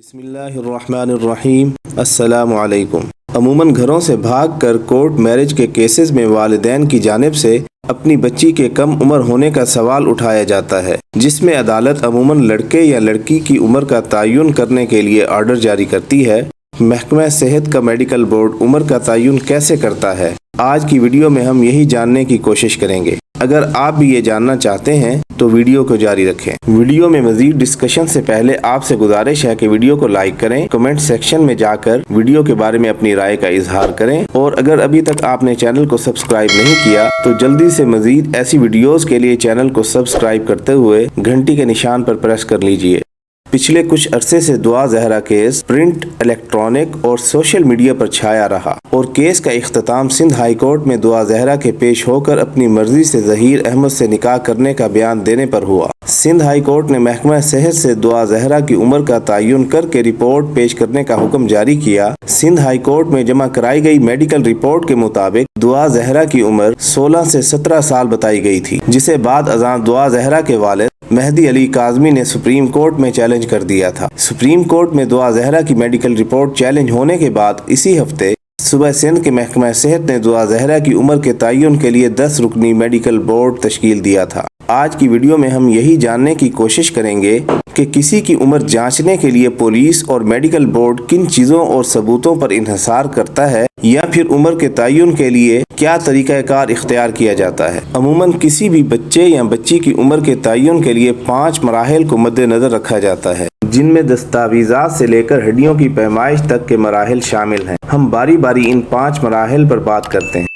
बिस्मिल्लाहिर्रहमानिर्रहीम। अस्सलामु अलैकुम। अमूमन घरों से भागकर कोर्ट मैरिज के केसेस में वालिदैन की जानिब से अपनी बच्ची के कम उम्र होने का सवाल उठाया जाता है, जिसमें अदालत अमूमन लड़के या लड़की की उम्र का तयन करने के लिए आर्डर जारी करती है। महकमा सेहत का मेडिकल बोर्ड उम्र का तयन कैसे करता है, आज की वीडियो में हम यही जानने की कोशिश करेंगे। अगर आप भी ये जानना चाहते हैं तो वीडियो को जारी रखें। वीडियो में मजीद डिस्कशन से पहले आपसे गुजारिश है कि वीडियो को लाइक करें, कमेंट सेक्शन में जाकर वीडियो के बारे में अपनी राय का इजहार करें, और अगर अभी तक आपने चैनल को सब्सक्राइब नहीं किया तो जल्दी से मजीद ऐसी वीडियोस के लिए चैनल को सब्सक्राइब करते हुए घंटी के निशान पर प्रेस कर लीजिए। पिछले कुछ अरसे से दुआ जहरा केस प्रिंट, इलेक्ट्रॉनिक और सोशल मीडिया पर छाया रहा और केस का इख्तिताम सिंध हाई कोर्ट में दुआ जहरा के पेश होकर अपनी मर्जी से ज़हीर अहमद से निकाह करने का बयान देने पर हुआ। सिंध हाई कोर्ट ने महकमा सेहत से दुआ जहरा की उम्र का तयन करके रिपोर्ट पेश करने का हुक्म जारी किया। सिंध हाई कोर्ट में जमा कराई गई मेडिकल रिपोर्ट के मुताबिक दुआ जहरा की उम्र 16 से 17 साल बताई गई थी, जिसे बाद अज़ां दुआ जहरा के वालिद मेहदी अली काज़मी ने सुप्रीम कोर्ट में चैलेंज कर दिया था। सुप्रीम कोर्ट में दुआ जहरा की मेडिकल रिपोर्ट चैलेंज होने के बाद इसी हफ्ते सुबह सिंध के महकमा सेहत ने दुआ जहरा की उम्र के तयन के लिए 10 रुकनी मेडिकल बोर्ड तश्कील दिया था। आज की वीडियो में हम यही जानने की कोशिश करेंगे कि किसी की उम्र जांचने के लिए पुलिस और मेडिकल बोर्ड किन चीज़ों और सबूतों पर इन्हिसार करता है, या फिर उम्र के तयन के लिए क्या तरीक़ाकार इख्तियार किया जाता है। अमूमन किसी भी बच्चे या बच्ची की उम्र के तयन के लिए 5 मराहिल को मद्देनज़र रखा जाता है, जिनमें दस्तावेज़ात से लेकर हड्डियों की पैमाइश तक के मराहिल शामिल हैं। हम बारी बारी इन 5 मराहिल पर बात करते हैं।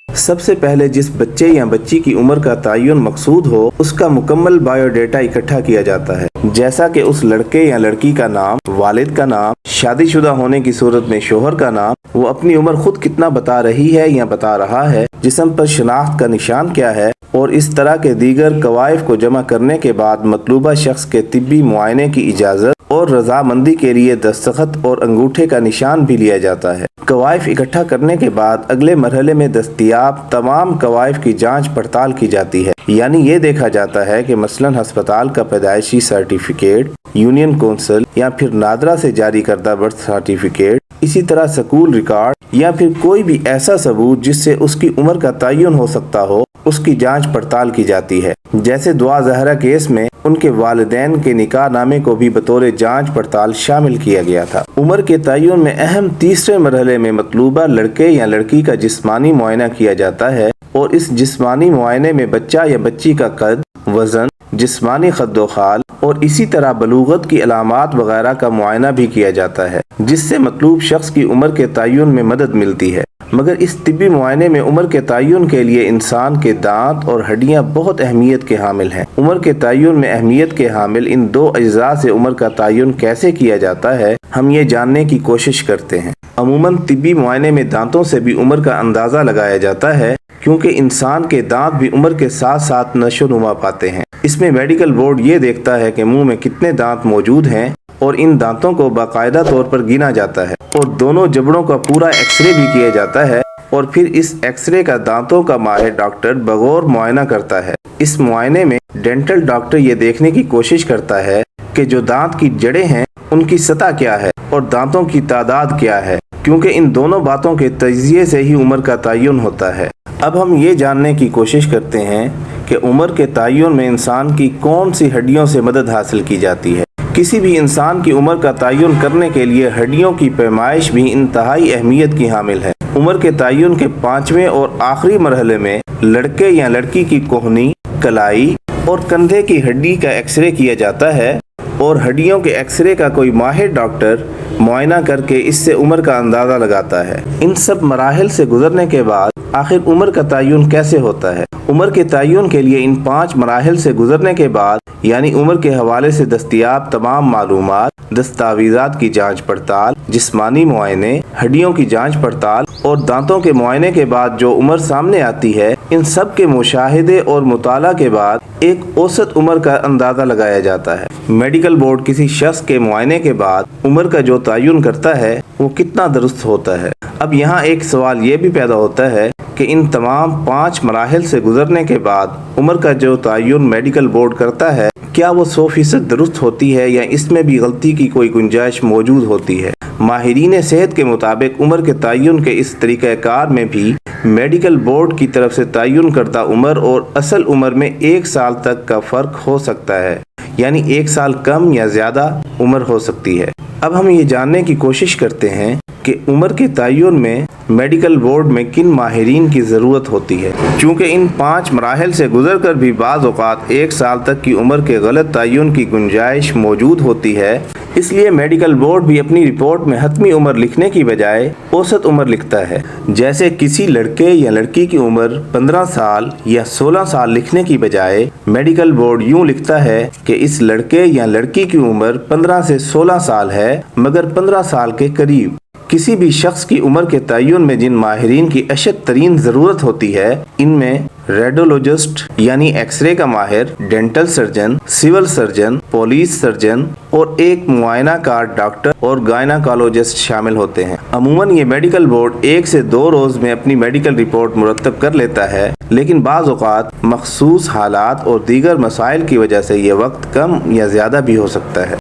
सबसे पहले जिस बच्चे या बच्ची की उम्र का तयन मकसूद हो, उसका मुकम्मल बायोडेटा इकट्ठा किया जाता है, जैसा कि उस लड़के या लड़की का नाम, वालिद का नाम, शादीशुदा होने की सूरत में शोहर का नाम, वो अपनी उम्र खुद कितना बता रही है या बता रहा है, जिस्म पर शनाख्त का निशान क्या है, और इस तरह के दीगर कवायफ को जमा करने के बाद मतलूबा शख्स के तिब्बी मुआयने की इजाज़त और रजामंदी के लिए दस्तखत और अंगूठे का निशान भी लिया जाता है। कवायफ इकट्ठा करने के बाद अगले मरहले में दस्तयाब तमाम कवायफ की जांच पड़ताल की जाती है, यानी ये देखा जाता है कि मसलन हस्पताल का पैदाइशी सर्टिफिकेट, यूनियन कौंसिल या फिर नादरा से जारी करदा बर्थ सर्टिफिकेट, इसी तरह स्कूल रिकॉर्ड या फिर कोई भी ऐसा सबूत जिससे उसकी उम्र का तयन हो सकता हो, उसकी जांच पड़ताल की जाती है। जैसे दुआ जहरा केस में उनके वालिदैन के निकाह नामे को भी बतौर जांच पड़ताल शामिल किया गया था। उम्र के तयन में अहम तीसरे मरहले में मतलूबा लड़के या लड़की का जिस्मानी मुआयना किया जाता है, और इस जिस्मानी मुआयने में बच्चा या बच्ची का कद, वजन, जिस्मानी खद्दोखाल और इसी तरह बलूगत की अलामात वगैरह का मुआयना भी किया जाता है, जिससे मतलूब शख्स की उम्र के तयन में मदद मिलती है। मगर इस तिब्बी मुआयने में उम्र के तयन के लिए इंसान के दांत और हड्डियां बहुत अहमियत के हामिल हैं। उम्र के तयन में अहमियत के हामिल इन 2 अज्जा से उम्र का तयन कैसे किया जाता है, हम ये जानने की कोशिश करते हैं। अमूमन तिब्बी मुआयने में दांतों से भी उम्र का अंदाजा लगाया जाता है, क्योंकि इंसान के दांत भी उम्र के साथ साथ नशोनुमा पाते हैं। इसमें मेडिकल बोर्ड ये देखता है कि मुंह में कितने दांत मौजूद हैं, और इन दांतों को बाकायदा तौर पर गिना जाता है, और दोनों जबड़ों का पूरा एक्सरे भी किया जाता है, और फिर इस एक्सरे का दांतों का माहिर डॉक्टर बगौर मुआयना करता है। इस मुआयने में डेंटल डॉक्टर ये देखने की कोशिश करता है कि जो दांत की जड़ें हैं उनकी सतह क्या है और दांतों की तादाद क्या है, क्योंकि इन दोनों बातों के तजिए से ही उम्र का तयन होता है। अब हम ये जानने की कोशिश करते हैं कि उम्र के तयन में इंसान की कौन सी हड्डियों से मदद हासिल की जाती है। किसी भी इंसान की उम्र का तयन करने के लिए हड्डियों की पैमाइश भी इंतहाई अहमियत की हामिल है। उम्र के तयन के 5वें और आखिरी मरहले में लड़के या लड़की की कोहनी, कलाई और कंधे की हड्डी का एक्सरे किया जाता है, और हड्डियों के एक्सरे का कोई माहिर डॉक्टर मुआयना करके इससे उम्र का अंदाज़ा लगाता है। इन सब मराहिल से गुजरने के बाद आखिर उम्र का तयन कैसे होता है। उम्र के तयन के लिए इन 5 मराहिल से गुजरने के बाद, यानी उम्र के हवाले से दस्तयाब तमाम मालूमात, दस्तावेज़ात की जांच पड़ताल, जिस्मानी मुआयने, हड्डियों की जांच पड़ताल और दांतों के मुआयने के बाद जो उम्र सामने आती है, इन सब के मुशाहिदे और मुताला के बाद एक औसत उम्र का अंदाज़ा लगाया जाता है। मेडिकल बोर्ड किसी शख्स के मुआयने के बाद उम्र का जो तयन करता है वो कितना दुरुस्त होता है। अब यहाँ एक सवाल ये भी पैदा होता है कि इन तमाम 5 मराहिल से गुजरने के बाद उम्र का जो तयन मेडिकल बोर्ड करता है, کیا وہ 100% درست ہوتی ہے یا اس میں بھی غلطی کی کوئی گنجائش موجود ہوتی ہے؟ ماہرین صحت کے مطابق عمر کے تعین کے اس طریقہ کار میں بھی میڈیکل بورڈ کی طرف سے تعین کردہ عمر اور اصل عمر میں 1 سال تک کا فرق ہو سکتا ہے، یعنی 1 سال کم یا زیادہ عمر ہو سکتی ہے۔ اب ہم یہ جاننے کی کوشش کرتے ہیں کہ عمر کے تعین میں میڈیکل بورڈ میں کن ماہرین کی ضرورت ہوتی ہے۔ چونکہ ان 5 مراحل سے گزر کر بھی بعض اوقات 1 سال تک کی عمر کے غلط تعین کی گنجائش موجود ہوتی ہے، اس لیے میڈیکل بورڈ بھی اپنی رپورٹ میں حتمی عمر لکھنے کی بجائے اوسط عمر لکھتا ہے۔ جیسے کسی لڑکے یا لڑکی کی عمر 15 سال یا 16 سال لکھنے کی بجائے میڈیکل بورڈ یوں لکھتا ہے کہ اس لڑکے یا لڑکی کی عمر 15 سے 16 سال ہے، مگر 15 سال کے قریب۔ کسی بھی شخص کی عمر کے تعین میں جن ماہرین کی اشد ترین ضرورت ہوتی ہے، ان میں ریڈیولوجسٹ یعنی ایکس رے کا ماہر، dental surgeon, civil surgeon, police surgeon اور ایک معائنہ کار ڈاکٹر اور گائناکالوجسٹ شامل ہوتے ہیں۔ عموماً یہ میڈیکل بورڈ 1 سے 2 روز میں اپنی میڈیکل رپورٹ مرتب کر لیتا ہے، لیکن بعض اوقات مخصوص حالات اور دیگر مسائل کی وجہ سے یہ وقت کم یا زیادہ بھی ہو سکتا ہے۔